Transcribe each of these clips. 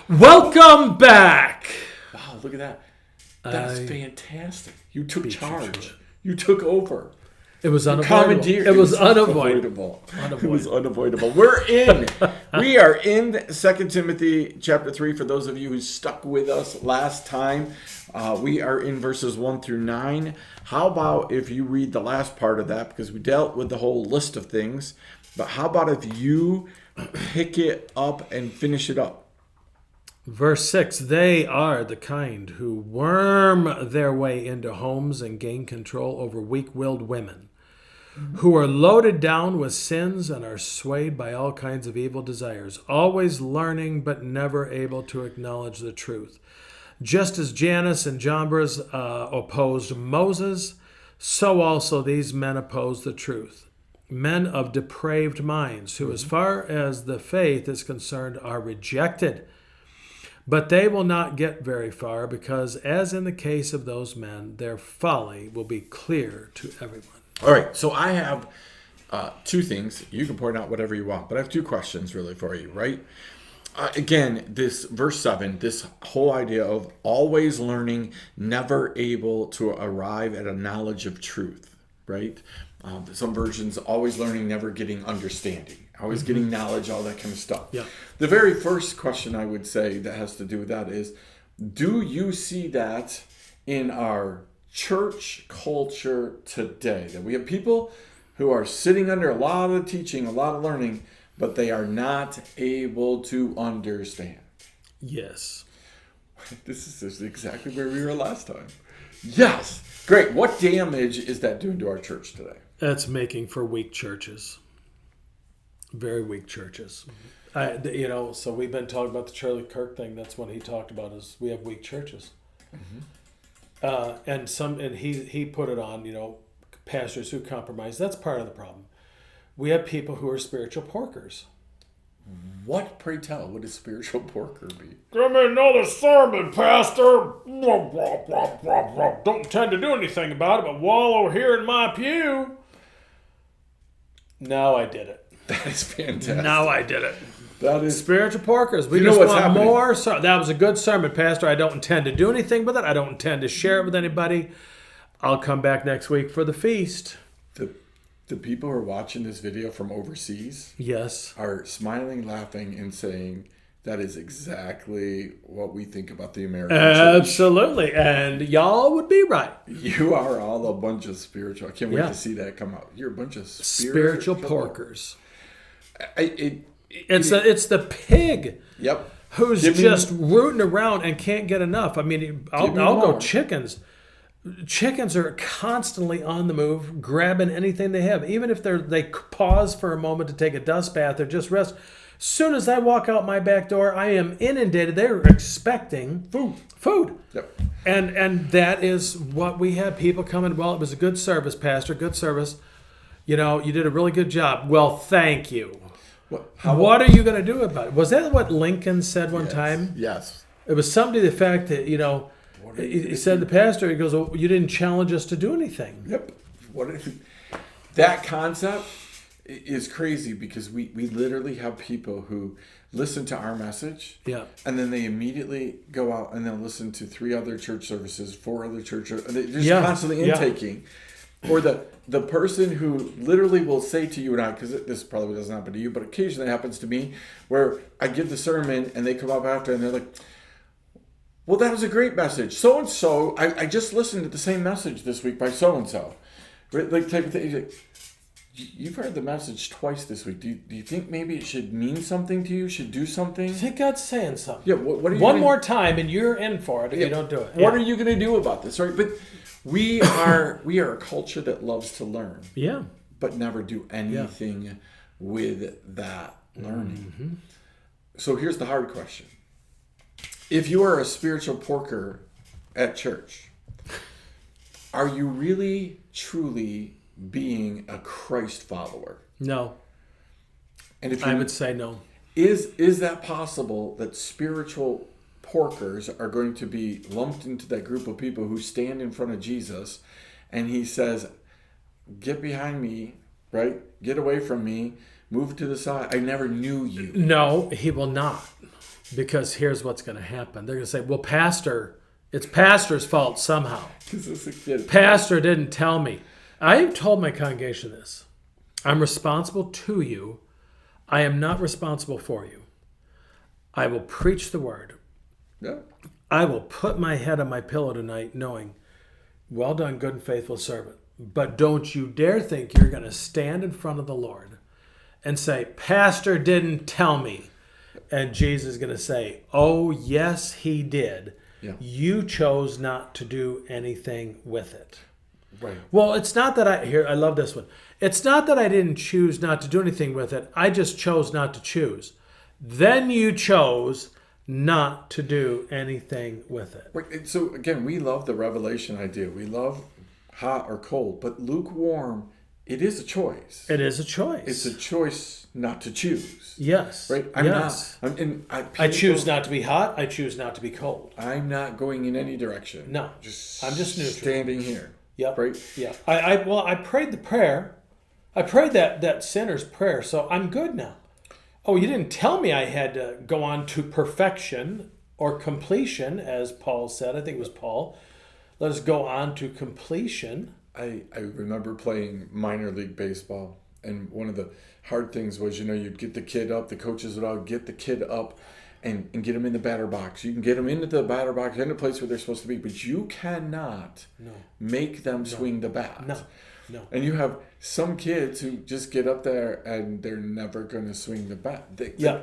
Welcome back. Wow, look at that. That's fantastic. You took charge. Sure. You took over. It was unavoidable. It was unavoidable. It was unavoidable. We are in 2 Timothy chapter 3. For those of you who stuck with us last time, we are in verses 1 through 9. How about if you read the last part of that, because we dealt with the whole list of things, but how about if you pick it up and finish it up? Verse 6, they are the kind who worm their way into homes and gain control over weak-willed women, who are loaded down with sins and are swayed by all kinds of evil desires, always learning but never able to acknowledge the truth. Just as Jannes and Jambres opposed Moses, so also these men oppose the truth. Men of depraved minds, who as far as the faith is concerned are rejected. But they will not get very far because, as in the case of those men, their folly will be clear to everyone. All right, so I have two things. You can point out whatever you want, but I have two questions really for you, right? Again, this verse 7, this whole idea of always learning, never able to arrive at a knowledge of truth, right? Some versions, always learning, never getting understanding. Always getting knowledge, all that kind of stuff. Yeah. The very first question I would say that has to do with that is, do you see that in our church culture today? That we have people who are sitting under a lot of teaching, a lot of learning, but they are not able to understand. Yes. This is exactly where we were last time. Yes. Great. What damage is that doing to our church today? That's making for weak churches. Very weak churches. So we've been talking about the Charlie Kirk thing. That's what he talked about is we have weak churches. And he put it on, pastors who compromise. That's part of the problem. We have people who are spiritual porkers. What, pray tell, would a spiritual porker be? Give me another sermon, Pastor. Don't intend to do anything about it, but wallow here in my pew. Now I did it. That is fantastic. Now I did it. That is spiritual porkers. We just want more. That was a good sermon, Pastor. I don't intend to do anything with it. I don't intend to share it with anybody. I'll come back next week for the feast. The people who are watching this video from overseas, yes, are smiling, laughing, and saying that is exactly what we think about the American church. Absolutely, and y'all would be right. You are all a bunch of spiritual. I can't wait to see that come out. You're a bunch of spiritual porkers. It's the pig. Yep. Who's just rooting around and can't get enough. I mean, I'll go chickens. Chickens are constantly on the move, grabbing anything they have. Even if they pause for a moment to take a dust bath or just rest. As soon as I walk out my back door, I am inundated. They're expecting food. Yep. And that is what we have. People coming, well, it was a good service, Pastor, good service. You did a really good job. Well, thank you. What are you going to do about it? Was that what Lincoln said one time? Yes. It was something to the fact that, he said the pastor, he goes, well, you didn't challenge us to do anything. Yep. That concept is crazy because we literally have people who listen to our message. Yeah. And then they immediately go out and they'll listen to 3 other church services, 4 other church services. They're just constantly intaking. Or the person who literally will say to you and I, because this probably doesn't happen to you, but occasionally it happens to me, where I give the sermon and they come up after and they're like, well, that was a great message. So-and-so, I just listened to the same message this week by so-and-so. Like type of thing. You've heard the message twice this week. Do you think maybe it should mean something to you? Should do something? I think God's saying something. Yeah. What are you One more time and you're in for it if you don't do it. What are you going to do about this? Right? But we are a culture that loves to learn. Yeah. But never do anything with that learning. Mm-hmm. So here's the hard question. If you are a spiritual porker at church, are you really, truly being a Christ follower? No. And if I would say no. Is that possible that spiritual porkers are going to be lumped into that group of people who stand in front of Jesus and he says, get behind me, right? Get away from me. Move to the side. I never knew you. No, he will not. Because here's what's going to happen. They're going to say, well, Pastor, it's Pastor's fault somehow. Pastor didn't tell me. I've told my congregation this. I'm responsible to you. I am not responsible for you. I will preach the word. Yeah. I will put my head on my pillow tonight knowing, well done, good and faithful servant. But don't you dare think you're going to stand in front of the Lord and say, Pastor didn't tell me. And Jesus is going to say, oh, yes, he did. Yeah. You chose not to do anything with it. Right. Well, it's not that I love this one. It's not that I didn't choose not to do anything with it. I just chose not to choose. Then you chose not to do anything with it. Right. So again, we love the revelation idea. We love hot or cold, but lukewarm, it is a choice. It is a choice. It's a choice not to choose. Yes. Right? I choose not to be hot. I choose not to be cold. I'm not going in any direction. No. I'm just neutral. Standing here. Yep. Right? Yeah. I prayed the prayer. I prayed that sinner's prayer, so I'm good now. Oh, you didn't tell me I had to go on to perfection or completion, as Paul said. I think it was Paul. Let us go on to completion. I remember playing minor league baseball, and one of the hard things was, you'd get the kid up, the coaches would all get the kid up and get him in the batter box. You can get them into the batter box, in the place where they're supposed to be, but you cannot make them swing the bat. No. And you have some kids who just get up there and they're never going to swing the bat. Yeah.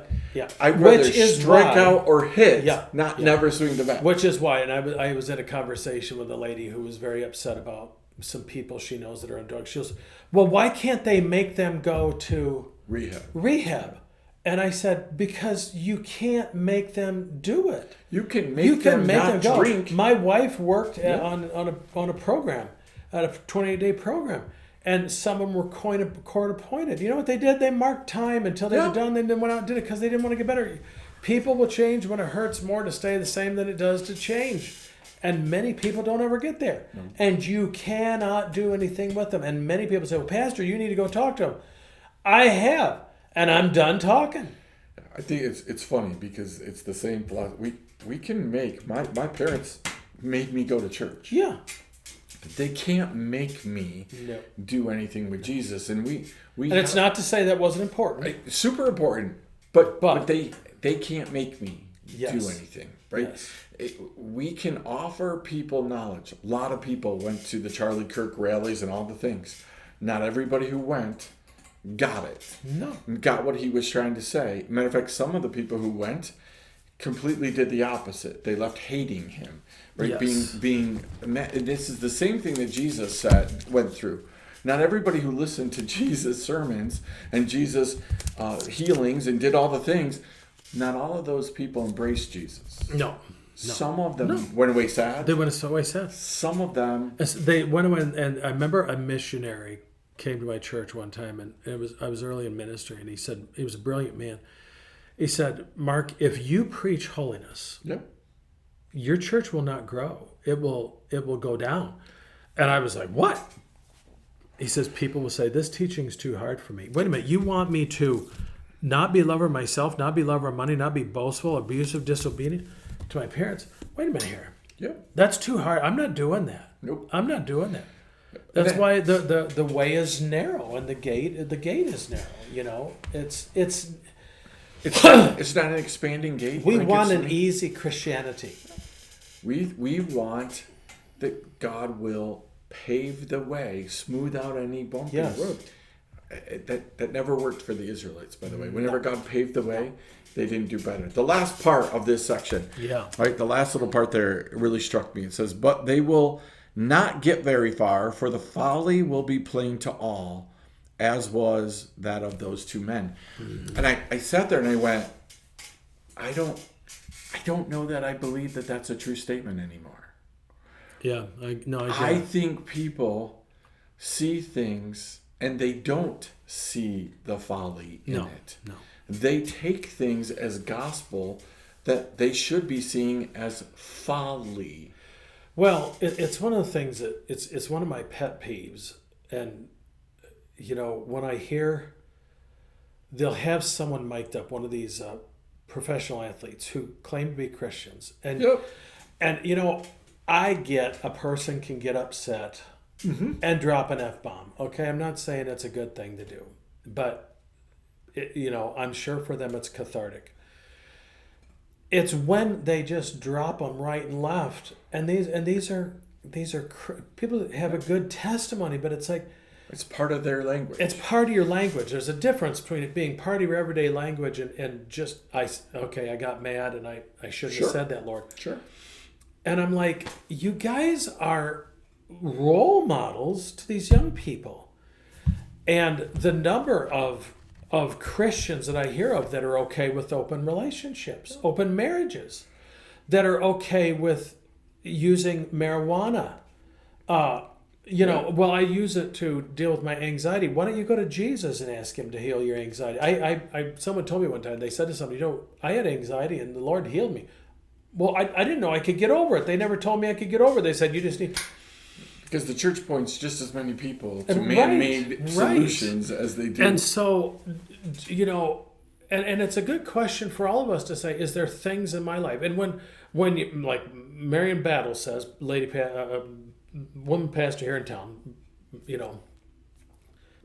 I'd rather strike out or hit, never swing the bat. Which is why, and I was in a conversation with a lady who was very upset about some people she knows that are on drugs. She goes, well, why can't they make them go to rehab? And I said, because you can't make them do it. You can make them not drink. My wife worked on a program, at a 28-day program, and some of them were court appointed. You know what they did? They marked time until they were done. They then went out and did it because they didn't want to get better. People will change when it hurts more to stay the same than it does to change. And many people don't ever get there. No. And you cannot do anything with them. And many people say, well, Pastor, you need to go talk to them. I have. And I'm done talking. I think it's funny because it's the same philosophy. We can make, my parents made me go to church. Yeah. They can't make me do anything with Jesus. And and it's not to say that wasn't important. Super important. But they can't make me do anything. Right? Yes. We can offer people knowledge. A lot of people went to the Charlie Kirk rallies and all the things. Not everybody who went got it. No. Got what he was trying to say. Matter of fact, some of the people who went completely did the opposite. They left hating him. Right? Yes. Being this is the same thing that Jesus went through. Not everybody who listened to Jesus' sermons and Jesus' healings and did all the things, not all of those people embraced Jesus. No. Some of them went away sad. They went away sad. Some of them... They went away, and I remember a missionary came to my church one time, and I was early in ministry, and he said, he was a brilliant man. He said, Mark, if you preach holiness, your church will not grow. It will go down. And I was like, what? He says, people will say, this teaching's too hard for me. Wait a minute, you want me to not be a lover of myself, not be a lover of money, not be boastful, abusive, disobedient to my parents? Wait a minute here. Yep. That's too hard. I'm not doing that. Nope. I'm not doing that. That's why the way is narrow and the gate is narrow. It's not an expanding gate. We want an easy Christianity. We want that God will pave the way, smooth out any bumpy road. That never worked for the Israelites, by the way. Whenever God paved the way, they didn't do better. The last part of this section, right? The last little part there really struck me. It says, "But they will not get very far, for the folly will be plain to all, as was that of those two men." Mm-hmm. And I sat there and I went, I don't know that I believe that that's a true statement anymore. Yeah, I think people see things and they don't see the folly in it. No. They take things as gospel that they should be seeing as folly. Well, it's one of the things that it's one of my pet peeves. And, when I hear they'll have someone mic'd up, one of these professional athletes who claim to be Christians. And, Yep. and you know, I get a person can get upset and drop an F-bomb. Okay, I'm not saying it's a good thing to do, but, I'm sure for them it's cathartic. It's when they just drop them right and left. And these are people that have a good testimony, but it's like, It's part of their language. it's part of your language. There's a difference between it being part of your everyday language and just, I got mad and I shouldn't have said that, Lord. Sure. And I'm like, you guys are role models to these young people. And the number of Christians that I hear of that are okay with open relationships, open marriages, that are okay with using marijuana. Well, I use it to deal with my anxiety. Why don't you go to Jesus and ask him to heal your anxiety? Someone told me one time, they said to somebody, I had anxiety and the Lord healed me. Well, I didn't know I could get over it. They never told me I could get over it. They said, you just need... Because the church points just as many people to man-made solutions as they do. And so, and it's a good question for all of us to say, is there things in my life? And when you, like Marion Battle says, woman pastor here in town,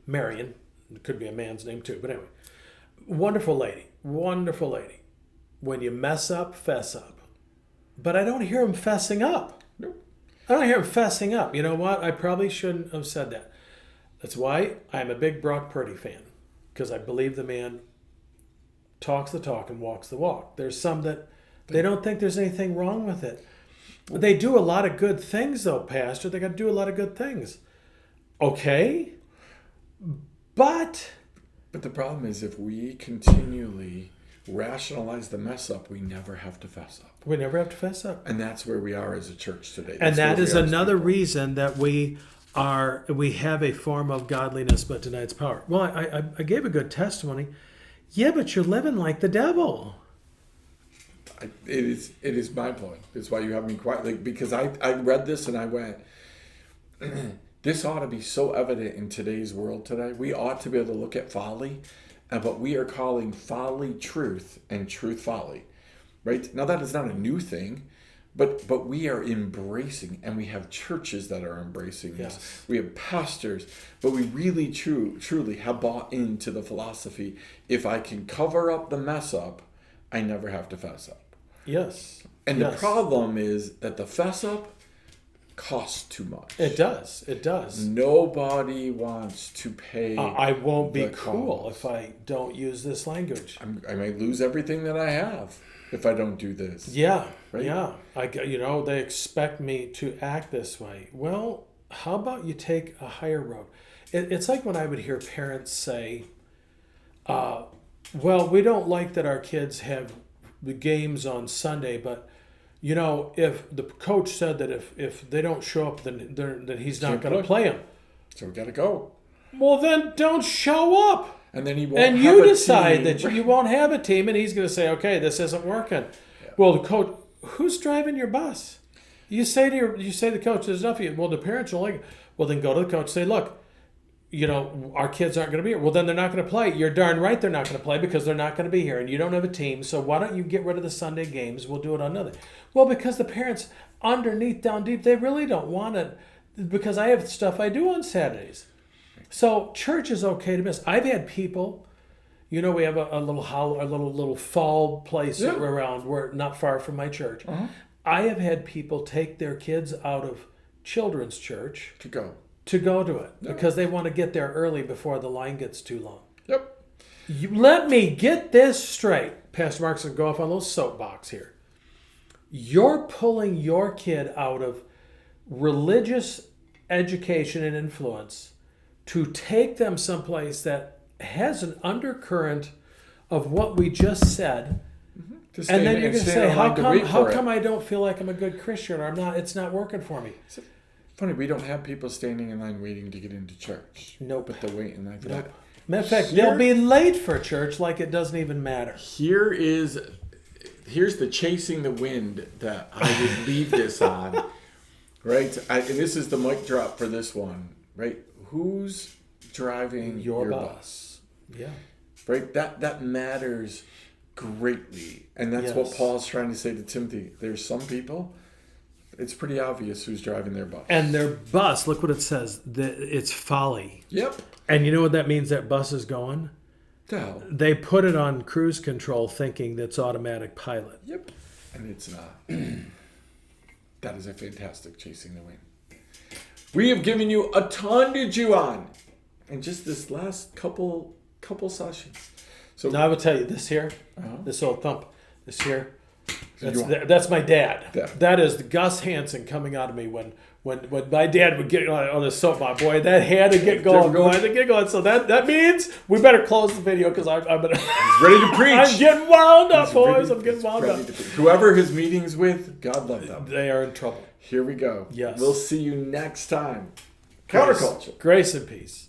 Marion, it could be a man's name too, but anyway, wonderful lady. When you mess up, fess up. But I don't hear him fessing up. Nope. I don't hear him fessing up. You know what? I probably shouldn't have said that. That's why I'm a big Brock Purdy fan, because I believe the man talks the talk and walks the walk. There's some that they don't think there's anything wrong with it. They do a lot of good things, though, Pastor. They got to do a lot of good things. Okay, but the problem is, if we continually rationalize the mess up, we never have to fess up. We never have to fess up. And that's where we are as a church today. And that is another reason that we have a form of godliness, but deny its power. Well, I gave a good testimony. Yeah, but you're living like the devil. It is my point. It's why you have me quiet. Because I read this and I went, this ought to be so evident in today's world today. We ought to be able to look at folly, but we are calling folly truth and truth folly. Right? Now that is not a new thing, but we are embracing, and we have churches that are embracing this. Yes. We have pastors, but we really truly have bought into the philosophy, if I can cover up the mess up, I never have to fess up. Yes. And the problem is that the fess up costs too much. It does. Nobody wants to pay. I won't be cool cost. if I don't use this language. I may lose everything that I have if I don't do this. Yeah. Right? Yeah. They expect me to act this way. Well, how about you take a higher road? It's like when I would hear parents say, well, we don't like that our kids have the games on Sunday, but if the coach said that if they don't show up, then he's not going to play them. So we got to go. Well, then don't show up. And then he won't. And you decide that you won't have a team, and he's going to say, "Okay, this isn't working." Yeah. Well, the coach, who's driving your bus? You say to the coach, "There's enough of you." Well, the parents are like, "Well, then go to the coach and say, look, our kids aren't going to be here." Well, then they're not going to play. You're darn right they're not going to play because they're not going to be here, and you don't have a team. So why don't you get rid of the Sunday games? We'll do it on another. Well, because the parents, down deep, they really don't want it, because I have stuff I do on Saturdays. So church is okay to miss. I've had people, we have a little fall place around where not far from my church. Uh-huh. I have had people take their kids out of children's church to go to it because they want to get there early before the line gets too long. Yep. Let me get this straight. Pastor Mark's going to go off on a little soapbox here. You're pulling your kid out of religious education and influence to take them someplace that has an undercurrent of what we just said. Mm-hmm. And then you're going to say, how come I don't feel like I'm a good Christian, or it's not working for me? It's funny, we don't have people standing in line waiting to get into church. Nope. But they're waiting like that. Nope. Matter of fact, they'll be late for church like it doesn't even matter. Here's the chasing the wind that I would leave this on. Right? And this is the mic drop for this one. Right? Who's driving your bus? Yeah. Right? That matters greatly. And that's what Paul's trying to say to Timothy. There's some people, it's pretty obvious who's driving their bus. And their bus, look what it says. It's folly. Yep. And you know what that means that bus is going? No. They put it on cruise control thinking that's automatic pilot. Yep. And it's not. That is a fantastic Chasing the Wind. We have given you a ton to chew on. And just this last couple sessions. So now I will tell you this here, this old thump, this here. That's my dad. Yeah. That is the Gus Hansen coming out of me when my dad would get on the soapbox. Boy, that had to get going. So that means we better close the video because I'm ready to preach. I'm getting wound up, boys. I'm getting wound up. Whoever his meeting's with, God love them. They are in trouble. Here we go. Yes. We'll see you next time. Counterculture. Grace and peace.